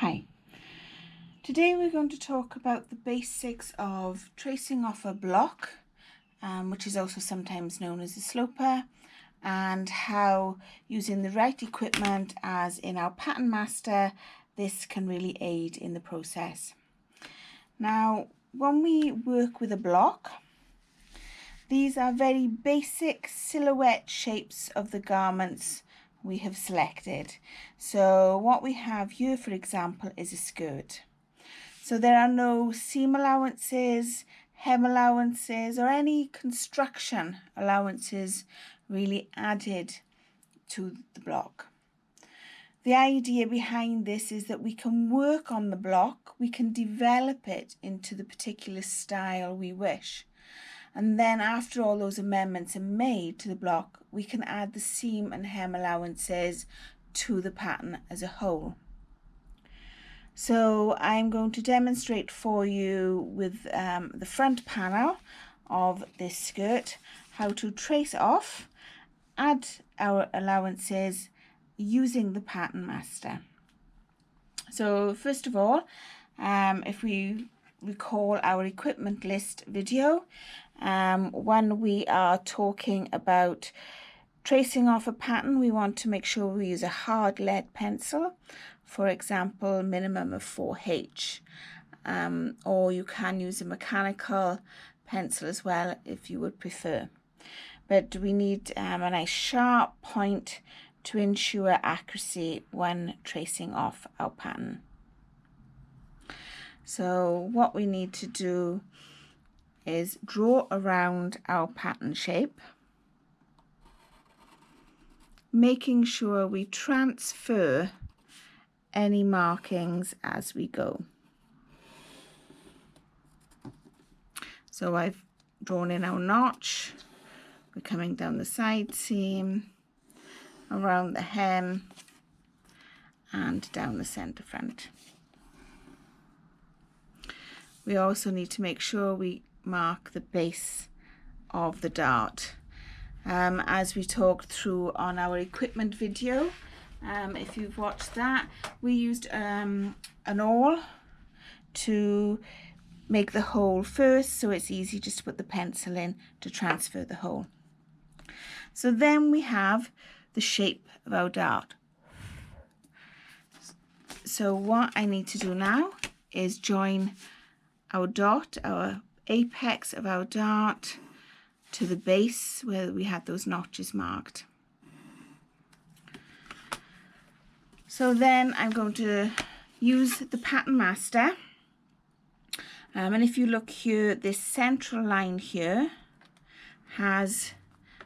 Hi. Today we're going to talk about the basics of tracing off a block, which is also sometimes known as a sloper, and how using the right equipment, as in our Pattern Master, this can really aid in the process. Now, when we work with a block, these are very basic silhouette shapes of the garments we have selected. So what we have here, for example, is a skirt. So there are no seam allowances, hem allowances, or any construction allowances really added to the block. The idea behind this is that we can work on the block, we can develop it into the particular style we wish. And then after all those amendments are made to the block, we can add the seam and hem allowances to the pattern as a whole. So I'm going to demonstrate for you with the front panel of this skirt how to trace off, add our allowances using the Pattern Master. So first of all, if we recall our equipment list video, when we are talking about tracing off a pattern, we want to make sure we use a hard lead pencil, for example, minimum of 4H, or you can use a mechanical pencil as well if you would prefer. But we need a nice sharp point to ensure accuracy when tracing off our pattern. So what we need to do is draw around our pattern shape, making sure we transfer any markings as we go. So I've drawn in our notch, we're coming down the side seam, around the hem, and down the centre front. We also need to make sure we mark the base of the dart. As we talked through on our equipment video, if you've watched that, we used an awl to make the hole first, so it's easy just to put the pencil in to transfer the hole. So then we have the shape of our dart. So what I need to do now is join our dot, our apex of our dart, to the base where we had those notches marked. So then I'm going to use the Pattern Master, and if you look here, this central line here has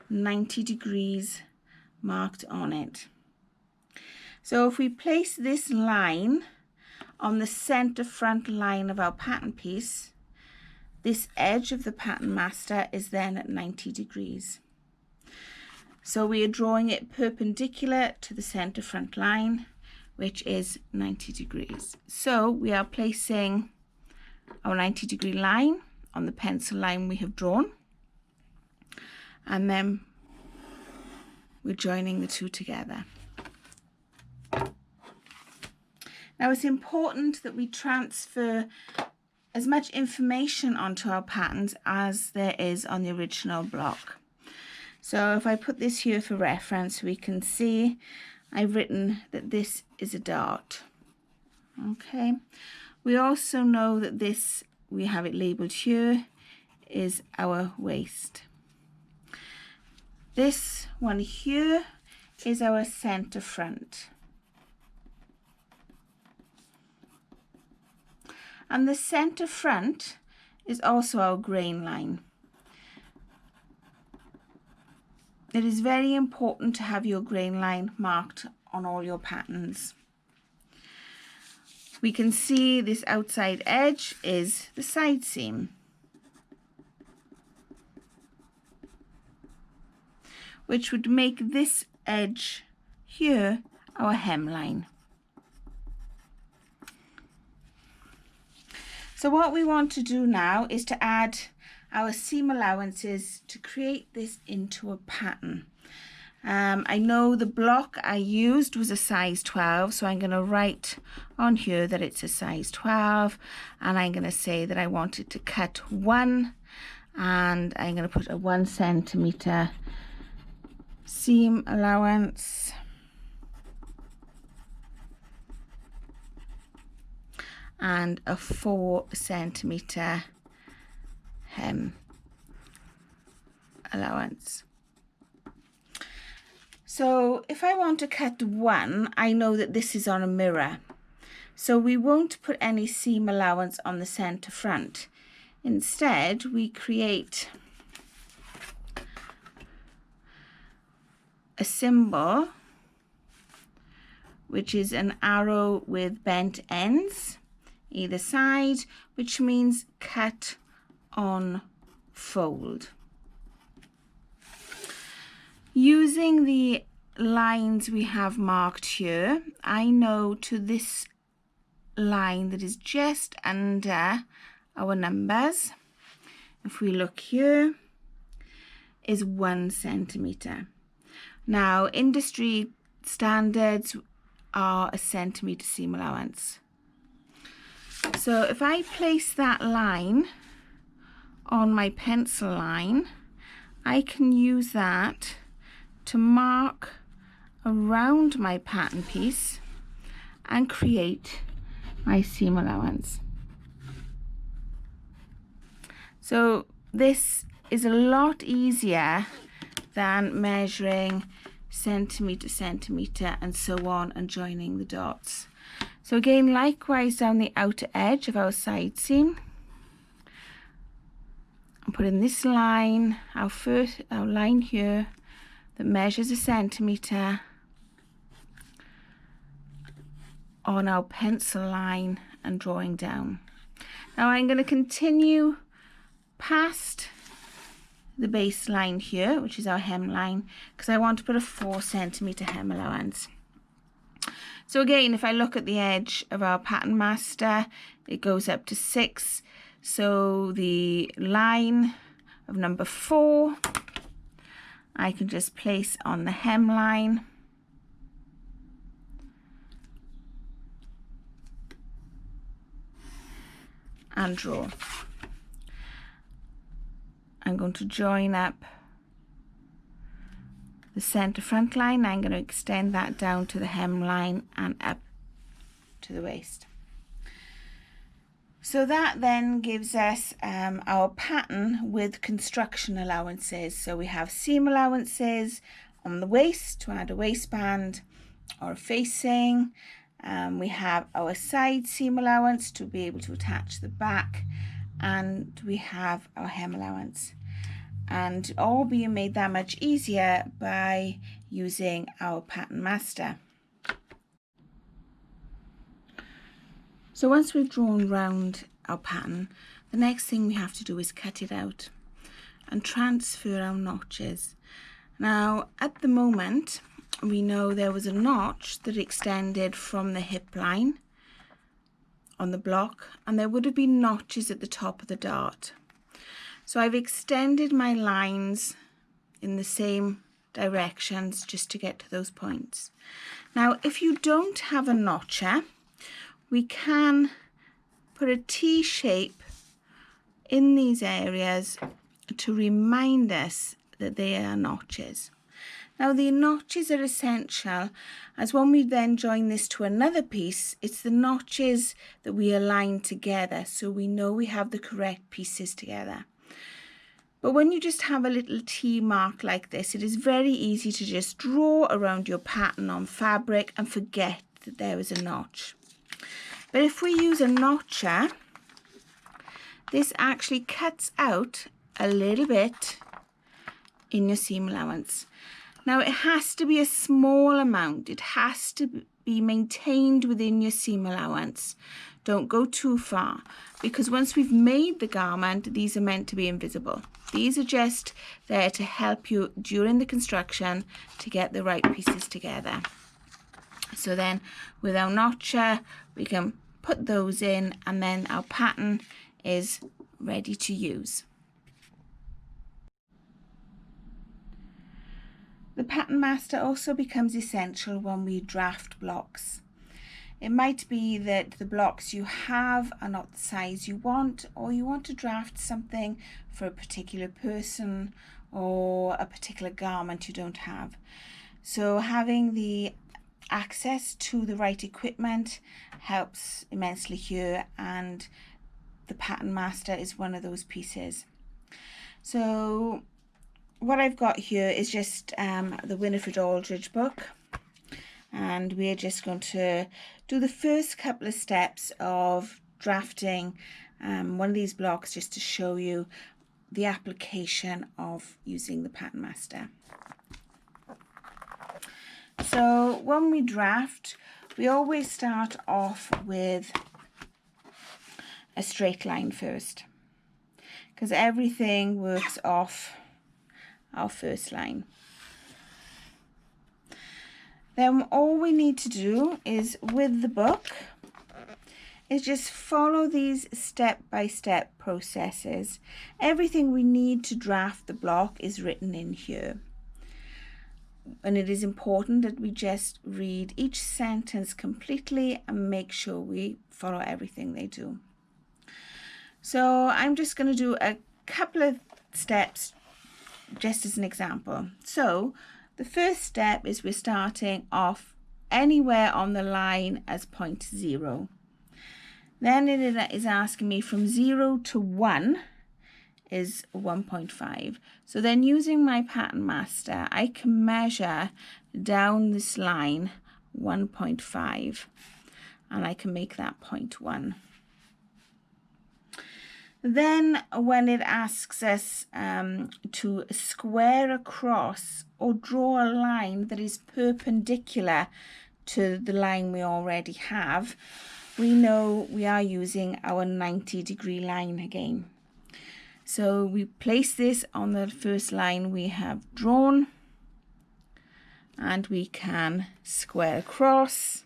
90 degrees marked on it. So if we place this line on the center front line of our pattern piece, this edge of the Pattern Master is then at 90 degrees. So we are drawing it perpendicular to the center front line, which is 90 degrees. So we are placing our 90-degree line on the pencil line we have drawn, and then we're joining the two together. Now it's important that we transfer as much information onto our patterns as there is on the original block. So if I put this here for reference, we can see I've written that this is a dart. Okay. We also know that this, we have it labelled here, is our waist. This one here is our centre front. And the centre front is also our grain line. It is very important to have your grain line marked on all your patterns. We can see this outside edge is the side seam, which would make this edge here our hemline. So what we want to do now is to add our seam allowances to create this into a pattern. I know the block I used was a size 12, so I'm going to write on here that it's a size 12, and I'm going to say that I want it to cut 1, and I'm going to put a 1 centimeter seam allowance, and a 4 centimeter hem allowance. So if I want to cut 1, I know that this is on a mirror. So we won't put any seam allowance on the center front. Instead, we create a symbol, which is an arrow with bent ends either side, which means cut on fold. Using the lines we have marked here, I know to this line that is just under our numbers, if we look here, is 1 centimeter. Now, industry standards are a centimeter seam allowance. So if I place that line on my pencil line, I can use that to mark around my pattern piece and create my seam allowance. So this is a lot easier than measuring centimeter, centimeter, and so on, and joining the dots. So again, likewise down the outer edge of our side seam, I'm putting this line, our line here, that measures a centimeter on our pencil line and drawing down. Now I'm going to continue past the base line here, which is our hem line, because I want to put a 4 centimeter hem allowance. So again, if I look at the edge of our pattern master, it goes up to 6. So the line of number 4, I can just place on the hem line and draw. I'm going to join up the center front line. I'm going to extend that down to the hem line and up to the waist. So that then gives us our pattern with construction allowances. So we have seam allowances on the waist to add a waistband or a facing. We have our side seam allowance to be able to attach the back, and we have our hem allowance. And all being made that much easier by using our pattern master. So once we've drawn round our pattern, the next thing we have to do is cut it out and transfer our notches. Now at the moment we know there was a notch that extended from the hip line on the block, and there would have been notches at the top of the dart. So I've extended my lines in the same directions just to get to those points. Now if you don't have a notcher, we can put a T shape in these areas to remind us that they are notches. Now the notches are essential, as when we then join this to another piece, it's the notches that we align together so we know we have the correct pieces together. But when you just have a little T mark like this, it is very easy to just draw around your pattern on fabric and forget that there is a notch. But if we use a notcher, this actually cuts out a little bit in your seam allowance. Now it has to be a small amount. It has to be maintained within your seam allowance. Don't go too far, because once we've made the garment, these are meant to be invisible. These are just there to help you during the construction to get the right pieces together. So then with our notcher, we can put those in, and then our pattern is ready to use. The Pattern Master also becomes essential when we draft blocks. It might be that the blocks you have are not the size you want, or you want to draft something for a particular person or a particular garment you don't have. So having the access to the right equipment helps immensely here, and the Pattern Master is one of those pieces. So what I've got here is just the Winifred Aldridge book, and we're just going to do the first couple of steps of drafting one of these blocks, just to show you the application of using the Pattern Master. So when we draft, we always start off with a straight line first, because everything works off our first line. Then all we need to do is, with the book, is just follow these step-by-step processes. Everything we need to draft the block is written in here. And it is important that we just read each sentence completely and make sure we follow everything they do. So I'm just going to do a couple of steps just as an example. So the first step is we're starting off anywhere on the line as point 0. Then it is asking me from 0 to 1 is 1.5. So then, using my Pattern Master, I can measure down this line 1.5, and I can make that 0.1. Then when it asks us to square across or draw a line that is perpendicular to the line we already have, we know we are using our 90-degree line again. So we place this on the first line we have drawn, and we can square across,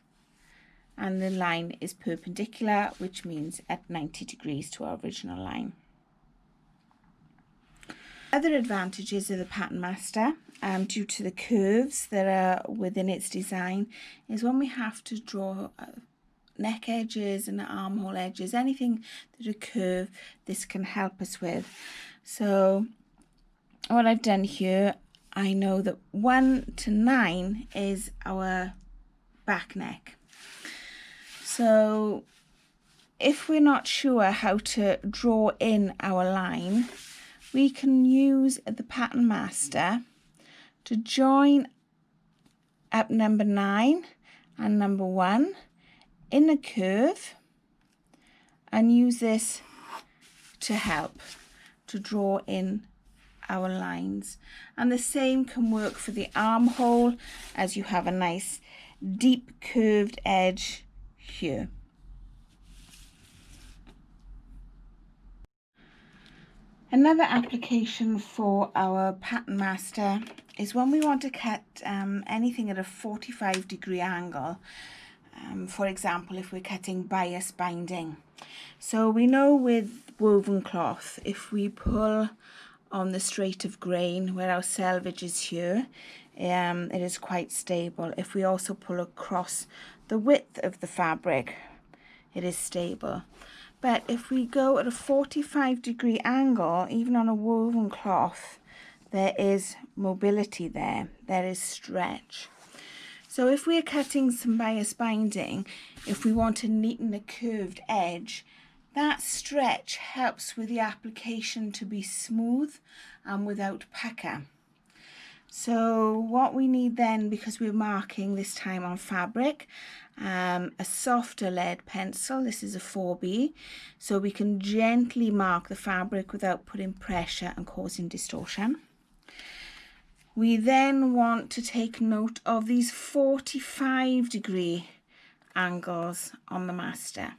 and the line is perpendicular, which means at 90 degrees to our original line. Other advantages of the Pattern Master, due to the curves that are within its design, is when we have to draw neck edges and armhole edges, anything that a curve, this can help us with. So what I've done here, I know that 1 to 9 is our back neck. So if we're not sure how to draw in our line, we can use the Pattern Master to join up number 9 and number 1 in a curve, and use this to help to draw in our lines. And the same can work for the armhole, as you have a nice deep curved edge here. Another application for our Pattern Master is when we want to cut anything at a 45-degree angle. For example, if we're cutting bias binding. So we know with woven cloth, if we pull on the straight of grain where our selvage is here, it is quite stable. If we also pull across the width of the fabric, it is stable. But if we go at a 45-degree angle, even on a woven cloth, there is mobility there, there is stretch. So if we're cutting some bias binding, if we want to neaten a curved edge, that stretch helps with the application to be smooth and without pucker. So what we need then, because we're marking this time on fabric, a softer lead pencil. This is a 4B, so we can gently mark the fabric without putting pressure and causing distortion. We then want to take note of these 45-degree angles on the master.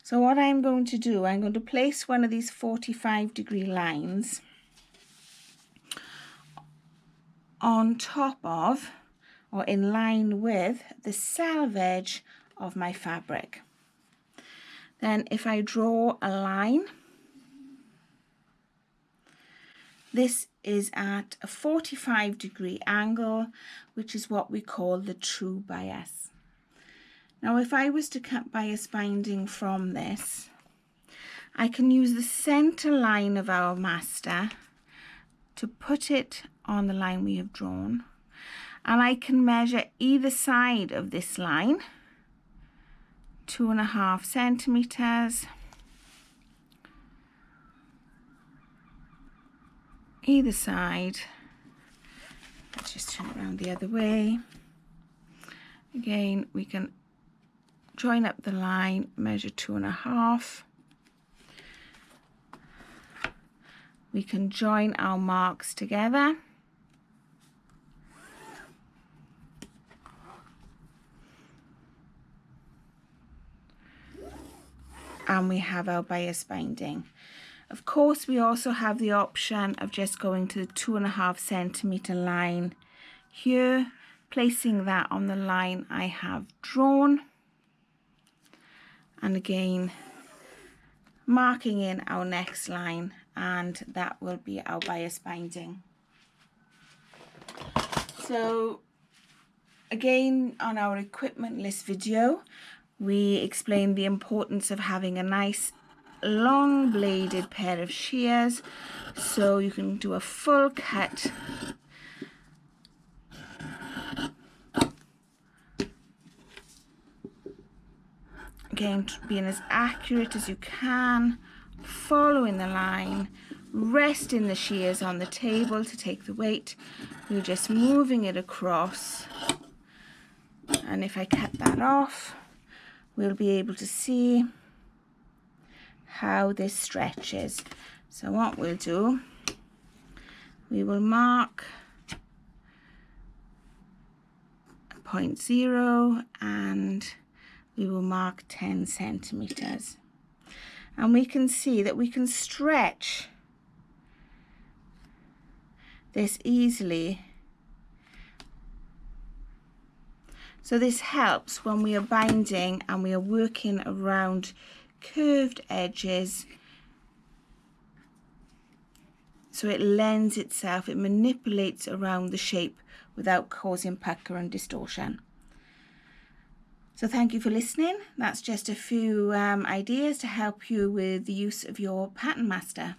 So what I'm going to do, I'm going to place one of these 45-degree lines on top of, or in line with, the selvage of my fabric. Then if I draw a line, this is at a 45-degree angle, which is what we call the true bias. Now, if I was to cut bias binding from this, I can use the center line of our master to put it on the line we have drawn, and I can measure either side of this line, 2.5 centimeters, either side. Let's just turn it around the other way. Again, we can join up the line, measure 2.5. We can join our marks together. And we have our bias binding. Of course, we also have the option of just going to the 2.5 centimeter line here, placing that on the line I have drawn, and again marking in our next line, and that will be our bias binding. So again, on our equipment list video, we explained the importance of having a nice long bladed pair of shears so you can do a full cut. Again, being as accurate as you can, following the line, resting the shears on the table to take the weight. You're just moving it across, and if I cut that off, we'll be able to see how this stretches. So what we'll do, we will mark 0.0 and we will mark 10 centimeters. And we can see that we can stretch this easily. So this helps when we are binding and we are working around curved edges. So it lends itself, it manipulates around the shape without causing pucker and distortion. So thank you for listening. That's just a few ideas to help you with the use of your Pattern Master.